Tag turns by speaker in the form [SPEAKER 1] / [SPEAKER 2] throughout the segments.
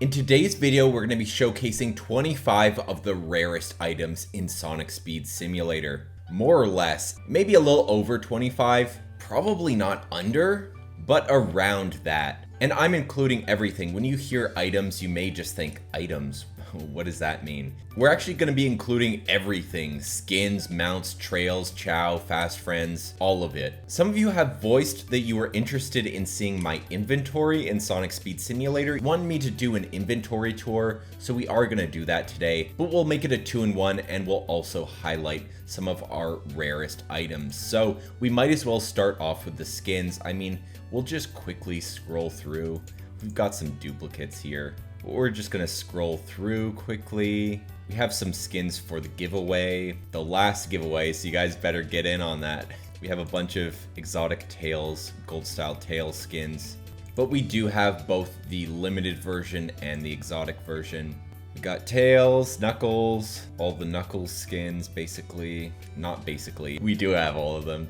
[SPEAKER 1] In today's video, we're going to be showcasing 25 of the rarest items in Sonic Speed Simulator. More or less, maybe a little over 25, probably not under, but around that. And I'm including everything. When you hear items, you may just think, items? What does that mean? We're actually going to be including everything. Skins, mounts, trails, chao, fast friends, all of it. Some of you have voiced that you were interested in seeing my inventory in Sonic Speed Simulator. You wanted me to do an inventory tour, so we are going to do that today. But we'll make it a 2-in-1 and we'll also highlight some of our rarest items. So we might as well start off with the skins. I mean, we'll just quickly scroll through. We've got some duplicates here. We're just gonna scroll through quickly. We have some skins for the giveaway, the last giveaway, so you guys better get in on that. We have a bunch of exotic Tails, gold style Tails skins, but we do have both the limited version and the exotic version. We got Tails, Knuckles, all the Knuckles skins, basically. Not basically, we do have all of them.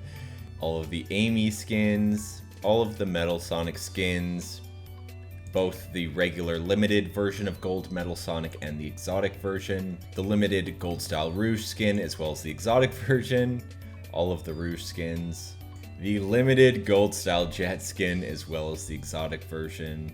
[SPEAKER 1] All of the Amy skins, all of the Metal Sonic skins, both the regular limited version of Gold Metal Sonic and the exotic version, the limited Gold Style Rouge skin as well as the exotic version, all of the Rouge skins, the limited Gold Style Jet skin as well as the exotic version.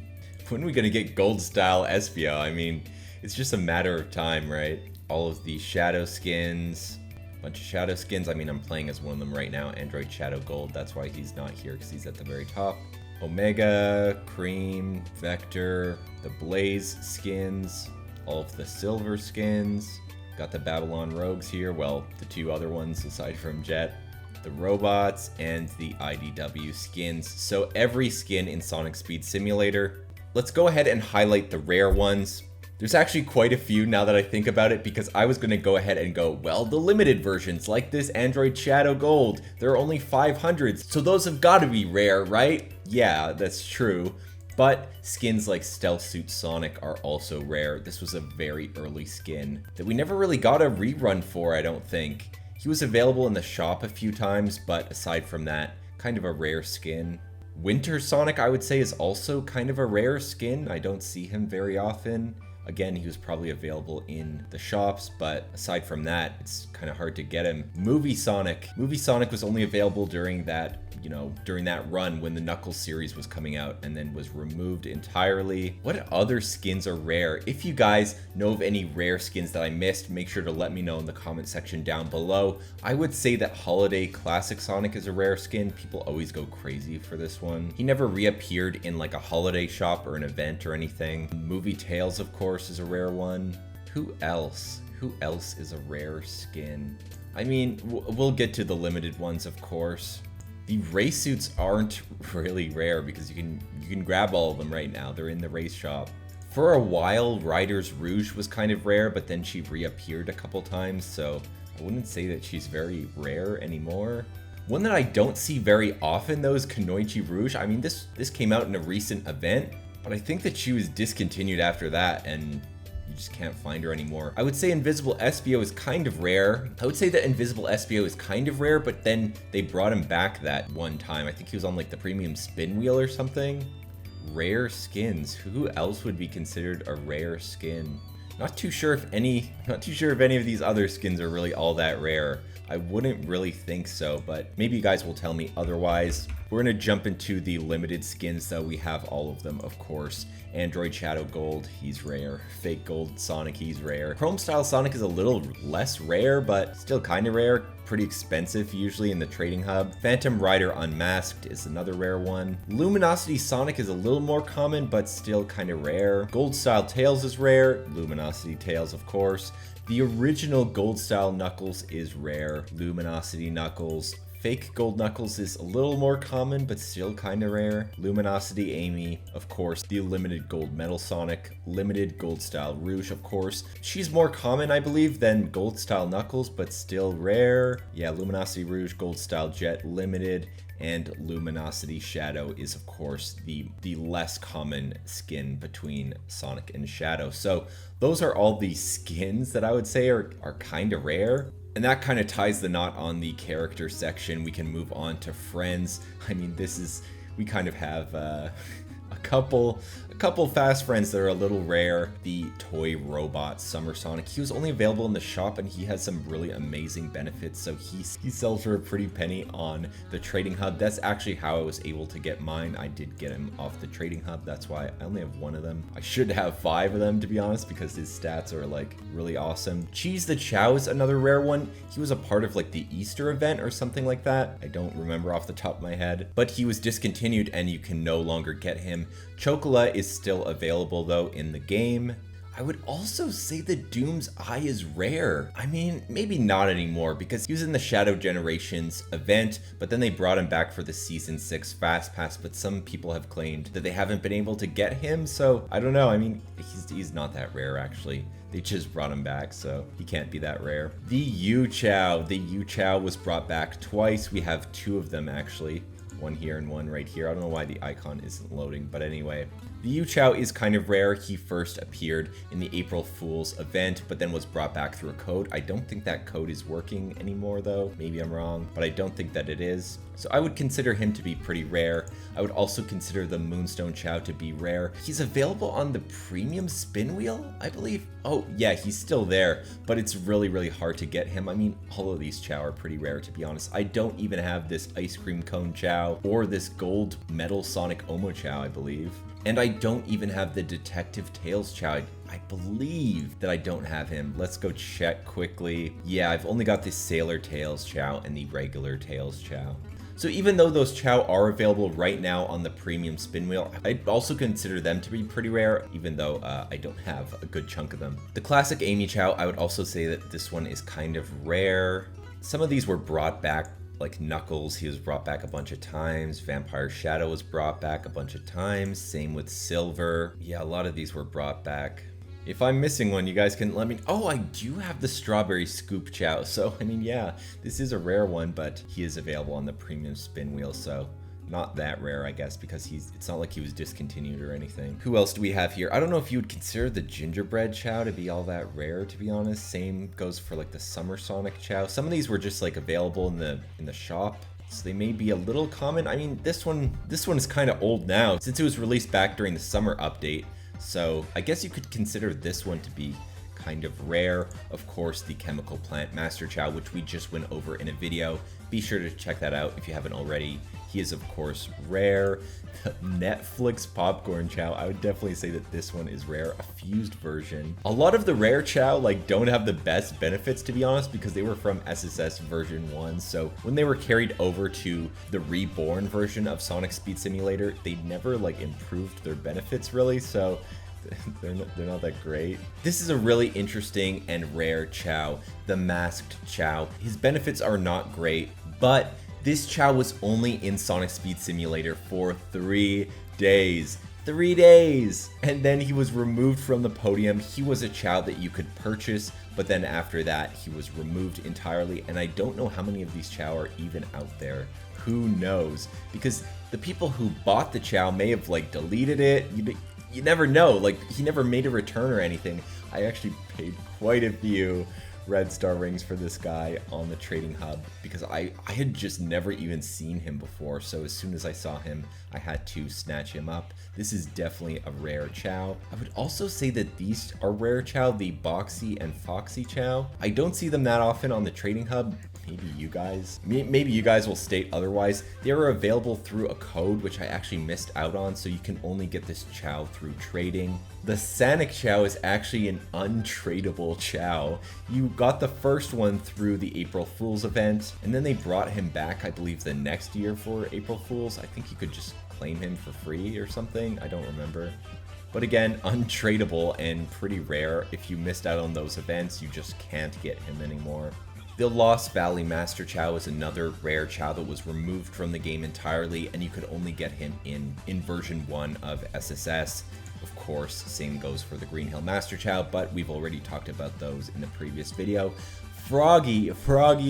[SPEAKER 1] When are we gonna get Gold Style Espio? I mean, it's just a matter of time, right? All of the Shadow skins, bunch of Shadow skins. I mean, I'm playing as one of them right now, Android Shadow Gold. That's why he's not here, because he's at the very top. Omega, Cream, Vector, the Blaze skins, all of the Silver skins. Got the Babylon Rogues here, well, the two other ones aside from Jet. The robots and the IDW skins. So every skin in Sonic Speed Simulator. Let's go ahead and highlight the rare ones. There's actually quite a few now that I think about it, because I was going to go ahead and go, well, the limited versions like this Android Shadow Gold, there are only 500, so those have got to be rare, right? Yeah, that's true. But skins like Stealth Suit Sonic are also rare. This was a very early skin that we never really got a rerun for, I don't think. He was available in the shop a few times, but aside from that, kind of a rare skin. Winter Sonic, I would say, is also kind of a rare skin. I don't see him very often. Again, he was probably available in the shops, but aside from that, it's kind of hard to get him. Movie Sonic. Movie Sonic was only available during that, during that run when the Knuckles series was coming out and then was removed entirely. What other skins are rare? If you guys know of any rare skins that I missed, make sure to let me know in the comment section down below. I would say that Holiday Classic Sonic is a rare skin. People always go crazy for this one. He never reappeared in like a holiday shop or an event or anything. Movie Tails, of course, is a rare one. Who else? Who else is a rare skin? I mean, we'll get to the limited ones, of course. The race suits aren't really rare because you can grab all of them right now. They're in the race shop. For a while, Riders Rouge was kind of rare, but then she reappeared a couple times, so I wouldn't say that she's very rare anymore. One that I don't see very often though is Kunoichi Rouge. I mean, this came out in a recent event, but I think that she was discontinued after that and you just can't find her anymore. I would say Invisible Espio is kind of rare. I would say that Invisible Espio is kind of rare, but then they brought him back that one time. I think he was on like the premium spin wheel or something. Rare skins. Who else would be considered a rare skin? Not too sure if any of these other skins are really all that rare. I wouldn't really think so, but maybe you guys will tell me otherwise. We're going to jump into the limited skins though. We have all of them, of course. Android Shadow Gold, he's rare. Fake Gold Sonic, he's rare. Chrome Style Sonic is a little less rare, but still kind of rare. Pretty expensive usually in the trading hub. Phantom Rider Unmasked is another rare one. Luminosity Sonic is a little more common, but still kind of rare. Gold Style Tails is rare. Luminosity Tails, of course. The original Gold Style Knuckles is rare. Luminosity Knuckles. Fake Gold Knuckles is a little more common, but still kind of rare. Luminosity Amy, of course. The limited Gold Metal Sonic. Limited Gold Style Rouge, of course. She's more common, I believe, than Gold Style Knuckles, but still rare. Yeah, Luminosity Rouge, Gold Style Jet, limited. And Luminosity Shadow is, of course, the less common skin between Sonic and Shadow. So those are all the skins that I would say are kind of rare. And that kind of ties the knot on the character section. We can move on to friends. I mean, we kind of have a a couple fast friends that are a little rare. The toy robot Summer Sonic. He was only available in the shop and he has some really amazing benefits. So he sells for a pretty penny on the trading hub. That's actually how I was able to get mine. I did get him off the trading hub. That's why I only have one of them. I should have 5 of them, to be honest, because his stats are like really awesome. Cheese the Chow is another rare one. He was a part of like the Easter event or something like that. I don't remember off the top of my head, but he was discontinued and you can no longer get him. Chocola is still available though in the game. I would also say that Doom's Eye is rare. I mean, maybe not anymore because he was in the Shadow Generations event, but then they brought him back for the Season 6 Fast Pass, but some people have claimed that they haven't been able to get him, so I don't know. I mean, he's not that rare actually. They just brought him back, so he can't be that rare. The Yu Chao. The Yu Chao was brought back twice. We have 2 of them actually. One here and one right here. I don't know why the icon isn't loading, but anyway. The Yu Chao is kind of rare. He first appeared in the April Fool's event, but then was brought back through a code. I don't think that code is working anymore though. Maybe I'm wrong, but I don't think that it is. So I would consider him to be pretty rare. I would also consider the Moonstone Chao to be rare. He's available on the premium spin wheel, I believe. Oh yeah, he's still there, but it's really, really hard to get him. I mean, all of these Chao are pretty rare, to be honest. I don't even have this ice cream cone Chao or this gold metal Sonic Omo Chao, I believe. And I don't even have the Detective Tails Chao. I believe that I don't have him. Let's go check quickly. Yeah, I've only got the Sailor Tails Chao and the regular Tails Chao. So even though those Chao are available right now on the premium spin wheel, I'd also consider them to be pretty rare, even though I don't have a good chunk of them. The classic Amy Chao, I would also say that this one is kind of rare. Some of these were brought back, like Knuckles, he was brought back a bunch of times. Vampire Shadow was brought back a bunch of times. Same with Silver. Yeah, a lot of these were brought back. If I'm missing one, you guys can let me... Oh, I do have the Strawberry Scoop Chao. So, I mean, yeah, this is a rare one, but he is available on the premium spin wheel, so not that rare, I guess, because it's not like he was discontinued or anything. Who else do we have here? I don't know if you would consider the Gingerbread Chao to be all that rare, to be honest. Same goes for like the Summer Sonic Chao. Some of these were just like available in the shop, so they may be a little common. I mean, this one is kind of old now since it was released back during the summer update. So I guess you could consider this one to be kind of rare. Of course, the Chemical Plant Master Chao, which we just went over in a video. Be sure to check that out if you haven't already. He is, of course, rare. Netflix Popcorn Chao, I would definitely say that this one is rare, a fused version. A lot of the rare Chao like don't have the best benefits, to be honest, because they were from SSS version 1. So when they were carried over to the reborn version of Sonic Speed Simulator, they never like improved their benefits really. So they're not that great. This is a really interesting and rare Chao, the Masked Chao. His benefits are not great, but this Chao was only in Sonic Speed Simulator for 3 days. 3 days! And then he was removed from the podium. He was a Chao that you could purchase, but then after that, he was removed entirely. And I don't know how many of these Chao are even out there. Who knows? Because the people who bought the Chao may have like deleted it. You never know. Like, he never made a return or anything. I actually paid quite a few red star rings for this guy on the trading hub because I had just never even seen him before. So as soon as I saw him, I had to snatch him up. This is definitely a rare Chao. I would also say that these are rare Chao, the Boxy and Foxy Chao. I don't see them that often on the trading hub. Maybe you guys will state otherwise. They are available through a code, which I actually missed out on, so you can only get this Chao through trading. The Sonic Chao is actually an untradeable Chao. You got the first one through the April Fool's event, and then they brought him back, I believe, the next year for April Fool's. I think you could just claim him for free or something. I don't remember. But again, untradeable and pretty rare. If you missed out on those events, you just can't get him anymore. The Lost Valley Master Chao is another rare Chao that was removed from the game entirely, and you could only get him in version 1 of SSS. Of course, same goes for the Green Hill Master Chao, but we've already talked about those in the previous video. Froggy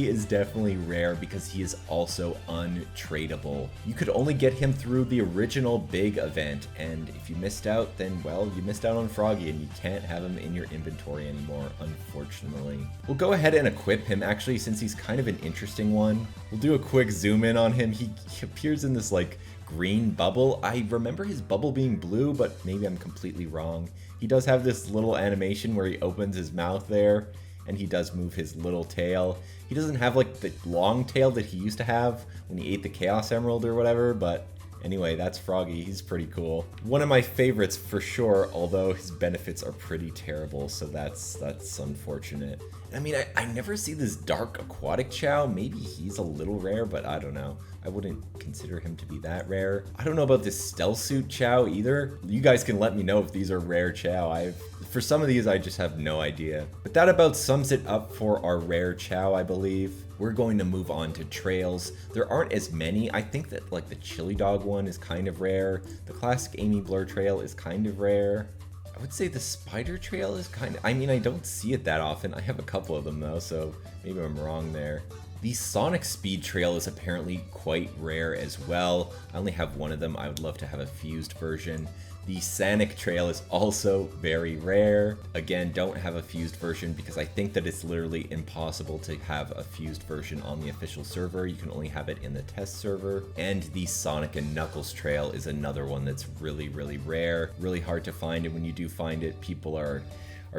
[SPEAKER 1] is definitely rare because he is also untradeable. You could only get him through the original big event, and if you missed out, then well, you missed out on Froggy and you can't have him in your inventory anymore, unfortunately. We'll go ahead and equip him actually, since he's kind of an interesting one. We'll do a quick zoom in on him. He appears in this like green bubble. I remember his bubble being blue, but maybe I'm completely wrong. He does have this little animation where he opens his mouth there, and he does move his little tail. He doesn't have like the long tail that he used to have when he ate the Chaos Emerald or whatever, but anyway, that's Froggy. He's pretty cool. One of my favorites for sure, although his benefits are pretty terrible, so that's unfortunate. I mean, I never see this dark aquatic Chao. Maybe he's a little rare, but I don't know. I wouldn't consider him to be that rare. I don't know about this stealth suit Chao either. You guys can let me know if these are rare Chao. For some of these, I just have no idea. But that about sums it up for our rare Chao, I believe. We're going to move on to trails. There aren't as many. I think that like the Chili Dog one is kind of rare. The classic Amy Blur trail is kind of rare. I would say the spider trail is kind of, I mean, I don't see it that often. I have a couple of them though, so maybe I'm wrong there. The Sonic Speed trail is apparently quite rare as well. I only have one of them. I would love to have a fused version. The Sonic trail is also very rare. Again, don't have a fused version because I think that it's literally impossible to have a fused version on the official server. You can only have it in the test server. And the Sonic and Knuckles trail is another one that's really, really rare. Really hard to find, and when you do find it, people are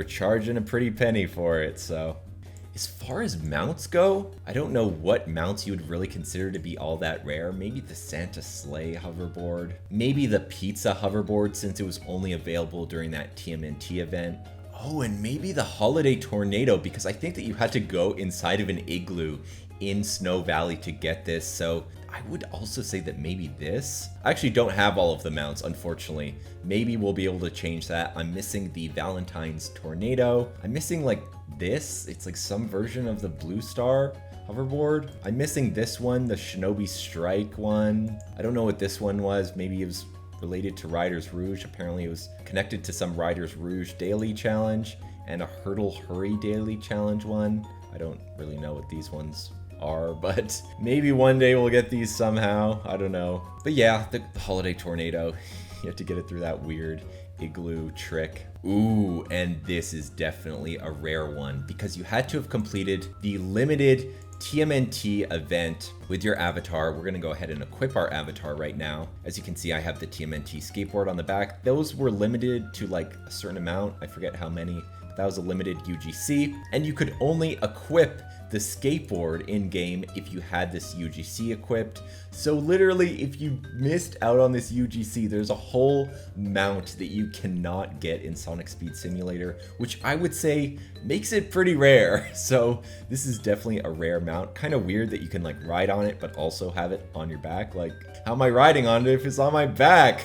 [SPEAKER 1] charging a pretty penny for it, so. As far as mounts go, I don't know what mounts you would really consider to be all that rare. Maybe the Santa Sleigh hoverboard. Maybe the Pizza hoverboard since it was only available during that TMNT event. Oh, and maybe the Holiday Tornado because I think that you had to go inside of an igloo in Snow Valley to get this. So I would also say that maybe this. I actually don't have all of the mounts, unfortunately. Maybe we'll be able to change that. I'm missing the Valentine's Tornado. I'm missing like this. It's like some version of the Blue Star hoverboard. I'm missing this one, the Shinobi Strike one. I don't know what this one was. Maybe it was related to Riders Rouge. Apparently it was connected to some Riders Rouge daily challenge and a Hurdle Hurry daily challenge one. I don't really know what these ones are, but maybe one day we'll get these somehow. I don't know. But yeah, the Holiday Tornado. You have to get it through that weird igloo trick. Ooh, and this is definitely a rare one because you had to have completed the limited TMNT event with your avatar. We're gonna go ahead and equip our avatar right now. As you can see, I have the TMNT skateboard on the back. Those were limited to like a certain amount. I forget how many, but that was a limited UGC, and you could only equip the skateboard in game if you had this UGC equipped. So literally, if you missed out on this UGC, there's a whole mount that you cannot get in Sonic Speed Simulator, which I would say makes it pretty rare. So this is definitely a rare mount. Kind of weird that you can like ride on it, but also have it on your back. Like, how am I riding on it if it's on my back?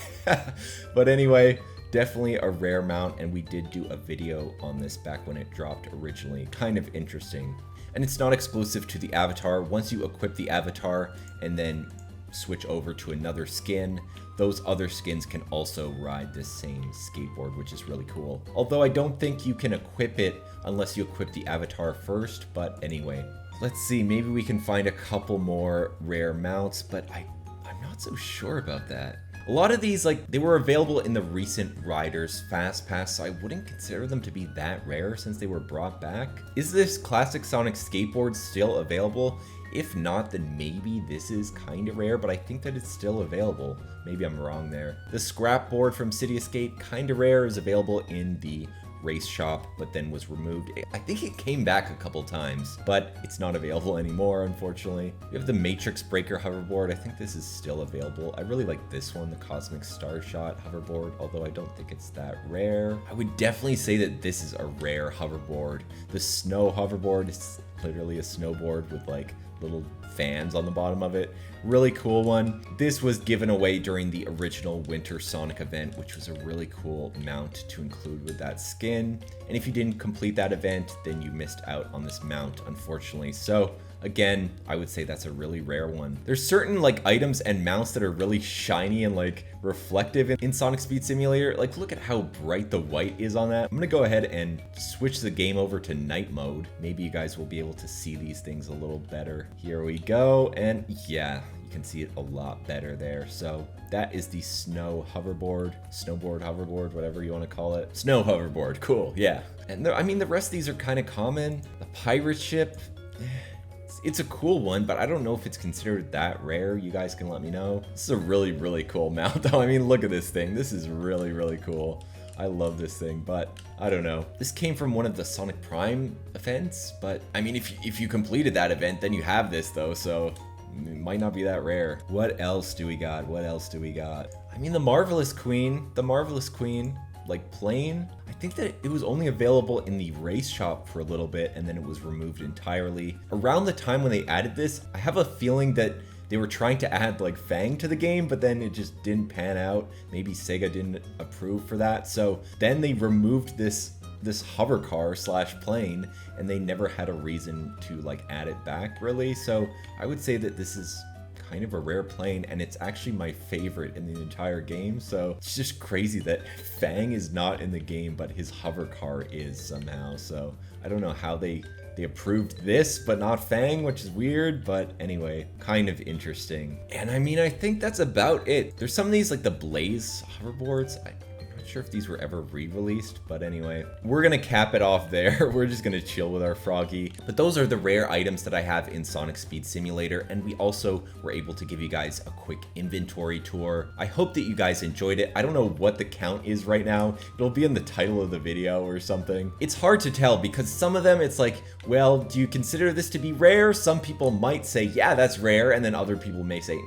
[SPEAKER 1] But anyway, definitely a rare mount, and we did do a video on this back when it dropped originally. Kind of interesting. And it's not exclusive to the avatar. Once you equip the avatar and then switch over to another skin, those other skins can also ride this same skateboard, which is really cool. Although I don't think you can equip it unless you equip the avatar first, but anyway. Let's see, maybe we can find a couple more rare mounts, but I'm not so sure about that. A lot of these, like, they were available in the recent Riders Fast Pass, so I wouldn't consider them to be that rare since they were brought back. Is this classic Sonic skateboard still available? If not, then maybe this is kind of rare, but I think that it's still available. Maybe I'm wrong there. The scrap board from City Escape, kind of rare, is available in the race shop, but then was removed. I think it came back a couple times, but it's not available anymore, unfortunately. We have the Matrix Breaker hoverboard. I think this is still available. I really like this one, the Cosmic Star Shot hoverboard, although I don't think it's that rare. I would definitely say that this is a rare hoverboard. The Snow hoverboard is literally a snowboard with like little fans on the bottom of it. Really cool one. This was given away during the original Winter Sonic event, which was a really cool mount to include with that skin. And if you didn't complete that event, then you missed out on this mount, unfortunately. So again, I would say that's a really rare one. There's certain like items and mounts that are really shiny and like reflective in Sonic Speed Simulator. Like, look at how bright the white is on that. I'm gonna go ahead and switch the game over to night mode. Maybe you guys will be able to see these things a little better. Here we go, and yeah, you can see it a lot better there. So that is the snow hoverboard, snowboard hoverboard, whatever you want to call it. Snow hoverboard, cool, yeah. And I mean, the rest of these are kind of common. The pirate ship, It's a cool one, but I don't know if it's considered that rare. You guys can let me know. This is a really, really cool mount though. I mean, look at this thing. This is really, really cool. I love this thing, but I don't know. This came from one of the Sonic Prime events, but I mean, if you completed that event, then you have this though, so it might not be that rare. What else do we got? What else do we got? I mean, the Marvelous Queen, like plain. I think that it was only available in the race shop for a little bit, and then it was removed entirely. Around the time when they added this, I have a feeling that they were trying to add like Fang to the game, but then it just didn't pan out. Maybe Sega didn't approve for that. So then they removed this hover car slash plane, and they never had a reason to like add it back really. So I would say that this is kind of a rare plane, and it's actually my favorite in the entire game. So it's just crazy that Fang is not in the game, but his hover car is somehow. So I don't know how they approved this but not Fang, which is weird, but anyway, kind of interesting. And I mean, I think that's about it. There's some of these like the Blaze hoverboards. I'm not sure if these were ever re-released, but anyway, we're gonna cap it off there. We're just gonna chill with our Froggy. But those are the rare items that I have in Sonic Speed Simulator, and we also were able to give you guys a quick inventory tour. I hope that you guys enjoyed it. I don't know what the count is right now. It'll be in the title of the video or something. It's hard to tell because some of them it's like, well, do you consider this to be rare? Some people might say, yeah, that's rare, and then other people may say,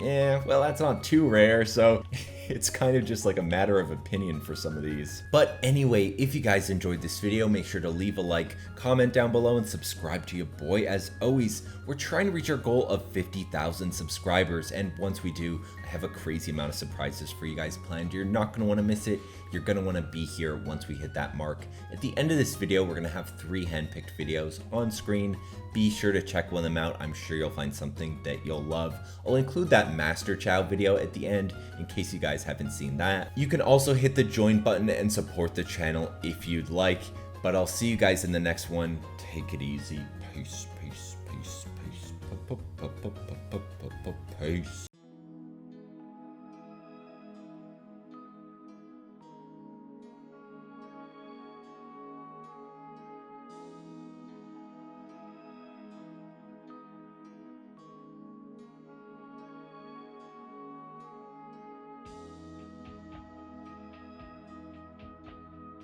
[SPEAKER 1] well, that's not too rare. So it's kind of just like a matter of opinion for some of these. But anyway, if you guys enjoyed this video, make sure to leave a like, comment down below, and subscribe to your boy. As always, we're trying to reach our goal of 50,000 subscribers, and once we do, I have a crazy amount of surprises for you guys planned. You're not going to want to miss it. You're going to want to be here once we hit that mark. At the end of this video, we're going to have 3 handpicked videos on screen. Be sure to check one of them out. I'm sure you'll find something that you'll love. I'll include that Master Chao video at the end in case you guys haven't seen that. You can also hit the join button and support the channel if you'd like. But I'll see you guys in the next one. Take it easy. Peace, peace, peace, peace, peace.